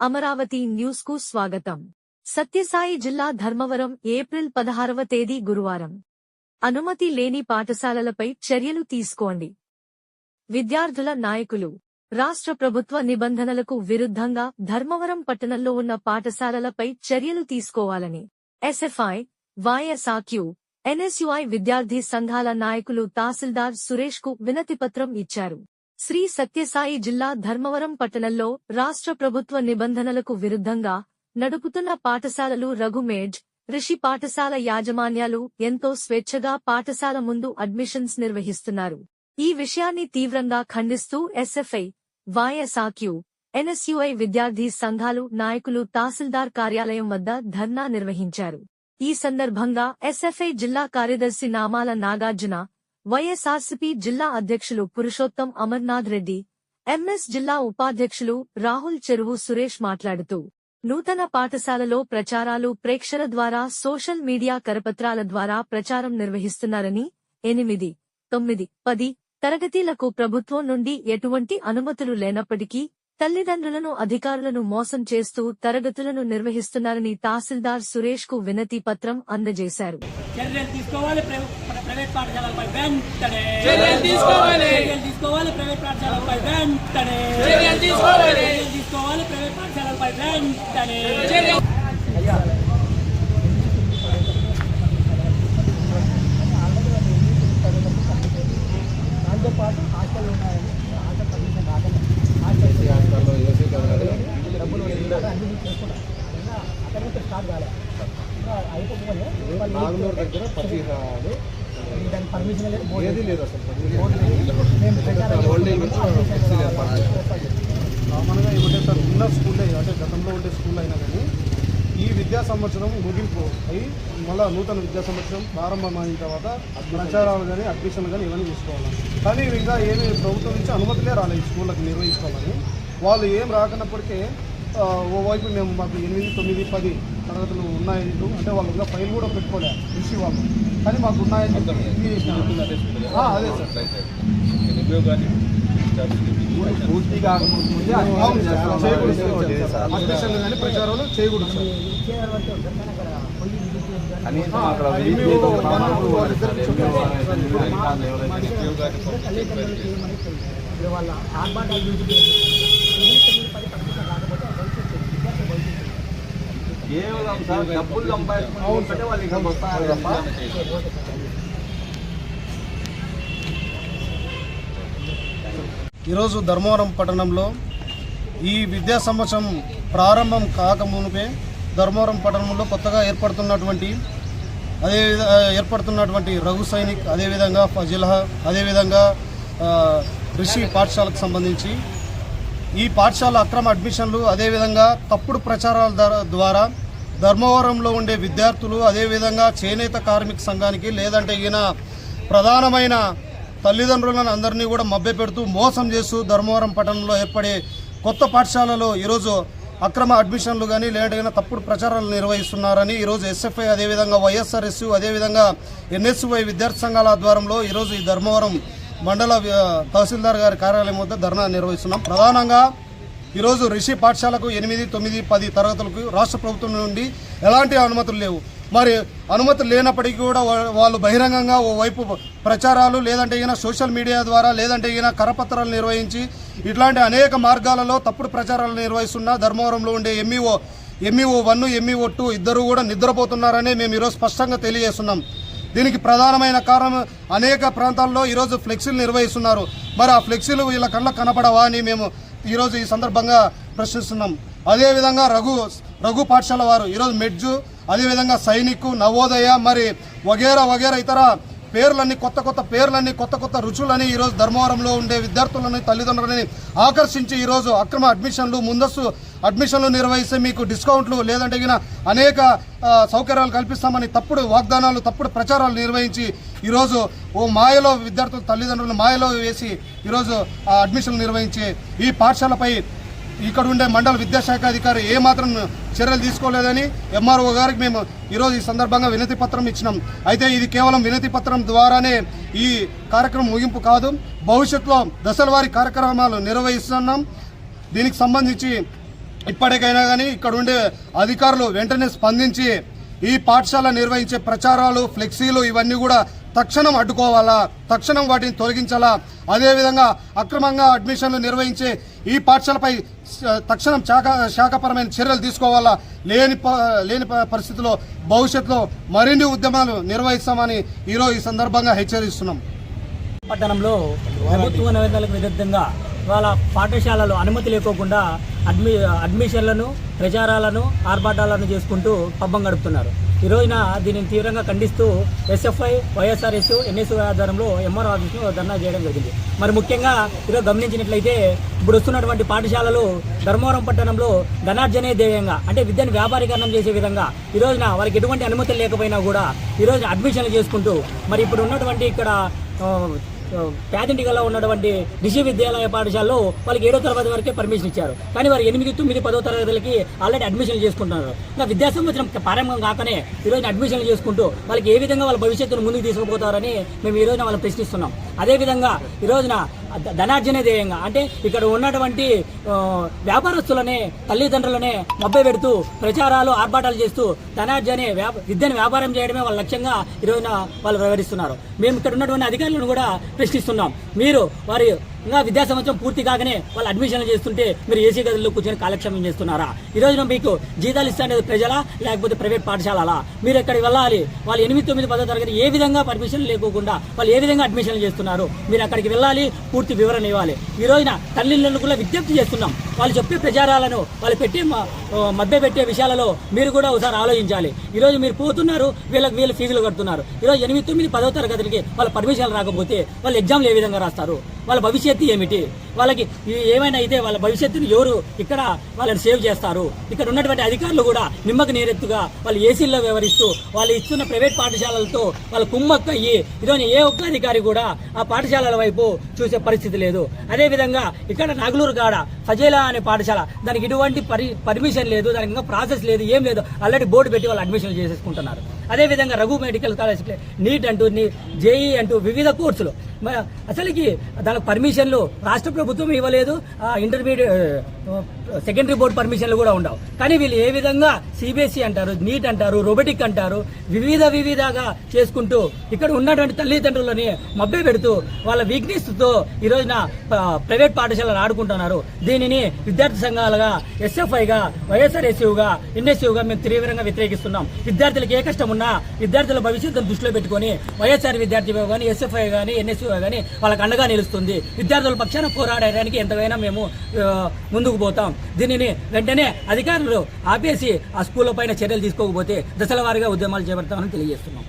Amaravati news కు స్వాగతం. సత్యసాయి జిల్లా ధర్మవరం ఏప్రిల్ 16వ తేదీ గురువారం. అనుమతి లేని పాఠశాలలపై చర్యలు తీసుకోండి. విద్యార్థుల నాయకులు రాష్ట్ర ప్రభుత్వ నిబంధనలకు విరుద్ధంగా ధర్మవరం పట్టణంలో ఉన్న పాఠశాలలపై చర్యలు తీసుకోవాలని ఎస్ఎఫ్ఐ, వైఎస్ఆర్క్యూ, ఎన్ఎస్యుఐ విద్యార్థి సంఘాల నాయకులు తహసీల్దార్ సురేష్ కు వినతిపత్రం ఇచ్చారు. శ్రీ సత్యసాయి జిల్లా ధర్మవరం పట్టణంలో రాష్ట్ర ప్రభుత్వ నిబంధనలకు విరుద్ధంగా నడుపుతున్న పాఠశాలలు రఘుమేజ్, రిషి పాఠశాల యాజమాన్యాలు ఎంతో స్వేచ్ఛగా పాఠశాల ముందు అడ్మిషన్స్ నిర్వహిస్తున్నారు. ఈ విషయాన్ని తీవ్రంగా ఖండిస్తూ ఎస్ఎఫ్ఐ, వైఎస్ఆర్క్యూ, ఎన్ఎస్యుఐ విద్యార్థి సంఘాలు నాయకులు తహసీల్దార్ కార్యాలయం వద్ద ధర్నా నిర్వహించారు. ఈ సందర్భంగా ఎస్ఎఫ్ఐ జిల్లా కార్యదర్శి నామాల నాగార్జున, వైఎస్ఆర్సీపీ జిల్లా అధ్యక్షులు పురుషోత్తం అమర్నాథ్ రెడ్డి, ఎంఎస్ జిల్లా ఉపాధ్యక్షులు రాహుల్ చెరువు సురేష్ మాట్లాడుతూ, నూతన పాఠశాలలో ప్రచారాలు ప్రేక్షల ద్వారా సోషల్ మీడియా కరపత్రాల ద్వారా ప్రచారం నిర్వహిస్తున్నారని, 8, 9, 10 తరగతిలకు ప్రభుత్వం నుండి ఎటువంటి అనుమతులు లేనప్పటికీ తల్లిదండ్రులను అధికారులను మోసం చేస్తూ తరగతులను నిర్వహిస్తున్నారని తహసీల్దార్ సురేష్ కు వినతి పత్రం అందజేశారు. ప్రైవేట్ పాఠశాలలపై వెంటనే చర్యలు తీసుకోవాలి. ప్రైవేట్ పాఠశాలలపై వెంటనే చర్యలు తీసుకోవాలి. ప్రైవేట్ పాఠశాలలపై వెంటనే దాంతో పాటు హాస్టల్ ఉన్నాయని హాస్టల్ పర్మిషన్ రాదని హాస్టల్లో డబ్బులు అన్ని చేసుకున్నాం. అక్కడ నుంచి స్టార్ట్ కాలేదు. అయిపోయి నాగనూరు దగ్గర పచ్చిరాలు దాని పర్మిషన్ ఏది లేదు. అసలు కామన్గా ఇవ్వటే సార్ ఉన్న స్కూల్లో అంటే గతంలో ఉండే స్కూల్ అయినా కానీ ఈ విద్యా సంవత్సరం ముగింపు అయి మళ్ళీ నూతన విద్యా సంవత్సరం ప్రారంభమైన తర్వాత ప్రచారాలు కానీ అడ్మిషన్లు కానీ ఇవన్నీ తీసుకోవాలి. కానీ ఇంకా ఏమి ప్రభుత్వం నుంచి అనుమతులే రాలేదు ఈ స్కూళ్ళకి నిర్వహించుకోవాలని. వాళ్ళు ఏం రాకున్నప్పటికీ ఓవైపు మేము మాకు 8, 9, 10 తరగతులు ఉన్నాయని అంటే వాళ్ళు ఇంకా ఫైల్ కూడా పెట్టుకోలేదు రిషి వాళ్ళు, కానీ మాకు ఉన్నాయని అదే సార్ పూర్తి కాకముందే అడ్మిషన్లు కానీ ప్రచారాలు చేయకూడదు సార్. ఈరోజు ధర్మవరం పట్టణంలో ఈ విద్యా సంవత్సరం ప్రారంభం కాకమునిపే ధర్మవరం పట్టణంలో కొత్తగా ఏర్పడుతున్నటువంటి రఘు సైనిక్, అదేవిధంగా ఫజిల్హా, అదేవిధంగా రిషి పాఠశాలకు సంబంధించి ఈ పాఠశాల అక్రమ అడ్మిషన్లు, అదేవిధంగా తప్పుడు ప్రచారాల ద్వారా ధర్మవరంలో ఉండే విద్యార్థులు, అదేవిధంగా చేనేత కార్మిక సంఘానికి లేదంటే ఈయన ప్రధానమైన తల్లిదండ్రులను అందరినీ కూడా మభ్యపెడుతూ మోసం చేస్తూ ధర్మవరం పట్టణంలో ఏర్పడే కొత్త పాఠశాలలో ఈరోజు అక్రమ అడ్మిషన్లు కానీ లేదంటే తప్పుడు ప్రచారాలు నిర్వహిస్తున్నారని ఈరోజు ఎస్ఎఫ్ఐ, అదేవిధంగా వైఎస్ఆర్ఎస్, అదేవిధంగా ఎన్ఎస్యుఐ విద్యార్థి సంఘాల ఆధ్వర్యంలో ఈరోజు ఈ ధర్మవరం మండల తహసీల్దార్ గారి కార్యాలయం వద్ద ధర్నా నిర్వహిస్తున్నాం. ప్రధానంగా ఈరోజు రిషి పాఠశాలకు 8, 9, 10 తరగతులకు రాష్ట్ర ప్రభుత్వం నుండి ఎలాంటి అనుమతులు లేవు. మరి అనుమతులు లేనప్పటికీ కూడా వాళ్ళు బహిరంగంగా ఓవైపు ప్రచారాలు లేదంటే ఈయన సోషల్ మీడియా ద్వారా లేదంటే ఈయన కరపత్రాలు నిర్వహించి ఇట్లాంటి అనేక మార్గాలలో తప్పుడు ప్రచారాలు నిర్వహిస్తున్న ధర్మవరంలో ఉండే ఎంఈఓ 1, ఎంఈఓ 2 ఇద్దరు కూడా నిద్రపోతున్నారని మేము ఈరోజు స్పష్టంగా తెలియజేస్తున్నాం. దీనికి ప్రధానమైన కారణం అనేక ప్రాంతాల్లో ఈరోజు ఫ్లెక్సీలు నిర్వహిస్తున్నారు. మరి ఆ ఫ్లెక్సీలు వీళ్ళ కళ్ళకు కనపడవా అని మేము ఈరోజు ఈ సందర్భంగా ప్రశ్నిస్తున్నాం. అదేవిధంగా రఘు పాఠశాల వారు ఈరోజు మెడ్జు, అదేవిధంగా సైనిక్, నవోదయ, మరి వగేరా ఇతర పేర్లన్నీ కొత్త రుచులని ఈరోజు ధర్మవరంలో ఉండే విద్యార్థులని తల్లిదండ్రులని ఆకర్షించి ఈరోజు అక్రమ అడ్మిషన్లు, ముందస్తు అడ్మిషన్లు నిర్వహిస్తే మీకు డిస్కౌంట్లు లేదంటే అనేక సౌకర్యాలు కల్పిస్తామని తప్పుడు వాగ్దానాలు, తప్పుడు ప్రచారాలు నిర్వహించి ఈరోజు ఓ మాయలో విద్యార్థుల తల్లిదండ్రులను మాయలో వేసి ఈరోజు అడ్మిషన్లు నిర్వహించి ఈ పాఠశాలపై ఇక్కడ ఉండే మండల విద్యాశాఖ అధికారి ఏమాత్రం చర్యలు తీసుకోలేదని ఎంఆర్ఓ గారికి మేము ఈరోజు ఈ సందర్భంగా వినతి పత్రం ఇచ్చినాం. అయితే ఇది కేవలం వినతి పత్రం ద్వారానే ఈ కార్యక్రమం ముగింపు కాదు, భవిష్యత్తులో దశలవారీ కార్యక్రమాలు నిర్వహిస్తున్నాం. దీనికి సంబంధించి ఇప్పటికైనా కానీ ఇక్కడ ఉండే అధికారులు వెంటనే స్పందించి ఈ పాఠశాల నిర్వహించే ప్రచారాలు, ఫ్లెక్సీలు ఇవన్నీ కూడా తక్షణం అడ్డుకోవాలా, తక్షణం వాటిని తొలగించాలా. అదేవిధంగా అక్రమంగా అడ్మిషన్లు నిర్వహించే ఈ పాఠశాలపై తక్షణం శాఖపరమైన చర్యలు తీసుకోవాలా. లేని పరిస్థితుల్లో భవిష్యత్తులో మరిన్ని ఉద్యమాలు నిర్వహిస్తామని ఈరోజు ఈ సందర్భంగా హెచ్చరిస్తున్నాం. పట్టణంలో ప్రభుత్వ నిబంధనలకు విరుద్ధంగా వాళ్ళ పాఠశాలలో అనుమతి లేకోకుండా అడ్మిషన్లను, ప్రచారాలను, ఆర్భాటాలను చేసుకుంటూ పబ్బం గడుపుతున్నారు. ఈ రోజున దీనిని తీవ్రంగా ఖండిస్తూ ఎస్ఎఫ్ఐ, వైఎస్ఆర్ఎస్, ఎన్ఎస్యూ ఆధ్వర్యంలో ఎంఆర్ఓ ఆఫీస్ను ధర్నా చేయడం జరిగింది. మరి ముఖ్యంగా ఈరోజు గమనించినట్లయితే ఇప్పుడు వస్తున్నటువంటి పాఠశాలలు ధర్మవరం పట్టణంలో ధనార్జనే ధ్యేయంగా, అంటే విద్యను వ్యాపారీకరణం చేసే విధంగా ఈ రోజున వాళ్ళకి ఎటువంటి అనుమతులు లేకపోయినా కూడా ఈ రోజున అడ్మిషన్లు చేసుకుంటూ మరి ఇప్పుడు ఉన్నటువంటి ఇక్కడ పేదింటిగల్లో ఉన్నటువంటి విశ్వవిద్యాలయ పాఠశాలలో వాళ్ళకి 7వ తరగతి వరకే పర్మిషన్ ఇచ్చారు. కానీ వారు 8, 9, 10వ తరగతులకి ఆల్రెడీ అడ్మిషన్లు చేసుకుంటున్నారు. ఇంకా విద్యా సంవత్సరం ప్రారంభం కాకనే ఈరోజు అడ్మిషన్లు చేసుకుంటూ వాళ్ళకి ఏ విధంగా వాళ్ళ భవిష్యత్తును ముందుకు తీసుకుపోతారని మేము ఈ రోజున వాళ్ళని ప్రశ్నిస్తున్నాం. అదేవిధంగా ఈ రోజున ధనార్జనే ధ్యేయంగా, అంటే ఇక్కడ ఉన్నటువంటి వ్యాపారస్తులనే, తల్లిదండ్రులనే మభ్య పెడుతూ ప్రచారాలు, ఆర్భాటాలు చేస్తూ ధనార్జనే విద్యను వ్యాపారం చేయడమే వాళ్ళ లక్ష్యంగా ఈ రోజున వాళ్ళు వ్యవహరిస్తున్నారు. మేము ఇక్కడ ఉన్నటువంటి అధికారులను కూడా ప్రశ్నిస్తున్నాం. మీరు వారి ఇంకా విద్యా సంవత్సరం పూర్తి కాగానే వాళ్ళు అడ్మిషన్లు చేస్తుంటే మీరు ఏసీ గదుల్లో కూర్చొని కాలక్షేమం చేస్తున్నారా? ఈ రోజున మీకు జీతాలు ఇస్తానేది ప్రజలా లేకపోతే ప్రైవేట్ పాఠశాలలా? మీరు ఎక్కడికి వెళ్ళాలి? వాళ్ళు 8, 9, 10వ తరగతి ఏ విధంగా పర్మిషన్ లేకోకుండా వాళ్ళు ఏ విధంగా అడ్మిషన్లు చేస్తున్నారు? మీరు అక్కడికి వెళ్ళాలి, పూర్తి వివరణ ఇవ్వాలి. ఈ రోజున తల్లిదండ్రులను కూడా విజ్ఞప్తి చేస్తున్నాం. వాళ్ళు చెప్పే ప్రచారాలను, వాళ్ళు పెట్టే మధ్య పెట్టే విషయాలలో మీరు కూడా ఒకసారి ఆలోచించాలి. ఈరోజు మీరు పోతున్నారు, వీళ్ళు ఫీజులు కడుతున్నారు. ఈరోజు 8, 9, 10వ తరగతికి వాళ్ళ పర్మిషన్లు రాకపోతే వాళ్ళు ఎగ్జామ్లు ఏ విధంగా రాస్తారు? వాళ్ళ భవిష్యత్తు ఏమిటి? వాళ్ళకి ఏమైనా అయితే వాళ్ళ భవిష్యత్తును ఎవరు ఇక్కడ వాళ్ళని సేవ్ చేస్తారు? ఇక్కడ ఉన్నటువంటి అధికారులు కూడా నిమ్మకు నీరెత్తుగా వాళ్ళు ఏసీల్లో వ్యవహరిస్తూ వాళ్ళు ఇస్తున్న ప్రైవేట్ పాఠశాలలతో వాళ్ళు కుమ్మక్కయ్యి ఈరోజు ఏ ఒక్క అధికారి కూడా ఆ పాఠశాలల వైపు చూసే పరిస్థితి లేదు. అదేవిధంగా ఇక్కడ నాగులూరు కాడ ఫజేలా అనే పాఠశాల, దానికి ఇటువంటి పర్మిషన్ లేదు, దానికి ఇంకా ప్రాసెస్ లేదు, ఏం లేదు. ఆల్రెడీ బోర్డు పెట్టి వాళ్ళు అడ్మిషన్ చేసేసుకుంటున్నారు. అదేవిధంగా రఘు మెడికల్ కాలేజ్ నీట్ అంటూ, జేఈ అంటూ వివిధ కోర్సులు అసలుకి దానికి పర్మిషన్లు రాష్ట్ర ప్రభుత్వం ఇవ్వలేదు. సెకండరీ బోర్డు పర్మిషన్లు కూడా ఉండవు. కానీ వీళ్ళు ఏ విధంగా సిబిఎస్ఈ అంటారు, నీట్ అంటారు, రోబోటిక్ అంటారు, వివిధగా చేసుకుంటూ ఇక్కడ ఉన్నటువంటి తల్లిదండ్రులని మభ్య పెడుతూ వాళ్ళ వీక్నెస్తో ఈ రోజున ప్రైవేట్ పాఠశాలలు ఆడుకుంటున్నారు. దీనిని విద్యార్థి సంఘాలుగా, ఎస్ఎఫ్ఐగా, వైఎస్ఆర్ఎస్యూగా, ఎన్ఎస్యూగా మేము తీవ్రంగా వ్యతిరేకిస్తున్నాం. విద్యార్థులకు ఏ కష్టం ఉన్నా విద్యార్థుల భవిష్యత్తును దృష్టిలో పెట్టుకుని వైఎస్ఆర్ విద్యార్థి కానీ, ఎస్ఎఫ్ఐ కానీ, ఎన్ఎస్యూ కానీ వాళ్ళకి అండగా నిలుస్తుంది. విద్యార్థుల పక్షాన పోరాడడానికి ఎంతగానో మేము ముందుకు పోతాం. దీనిని వెంటనే అధికారులు ఆపేసి ఆ స్కూళ్ళ పైన చర్యలు తీసుకోకపోతే దశల వారీగా ఉద్యమాలు చేపడతామని తెలియజేస్తున్నాం.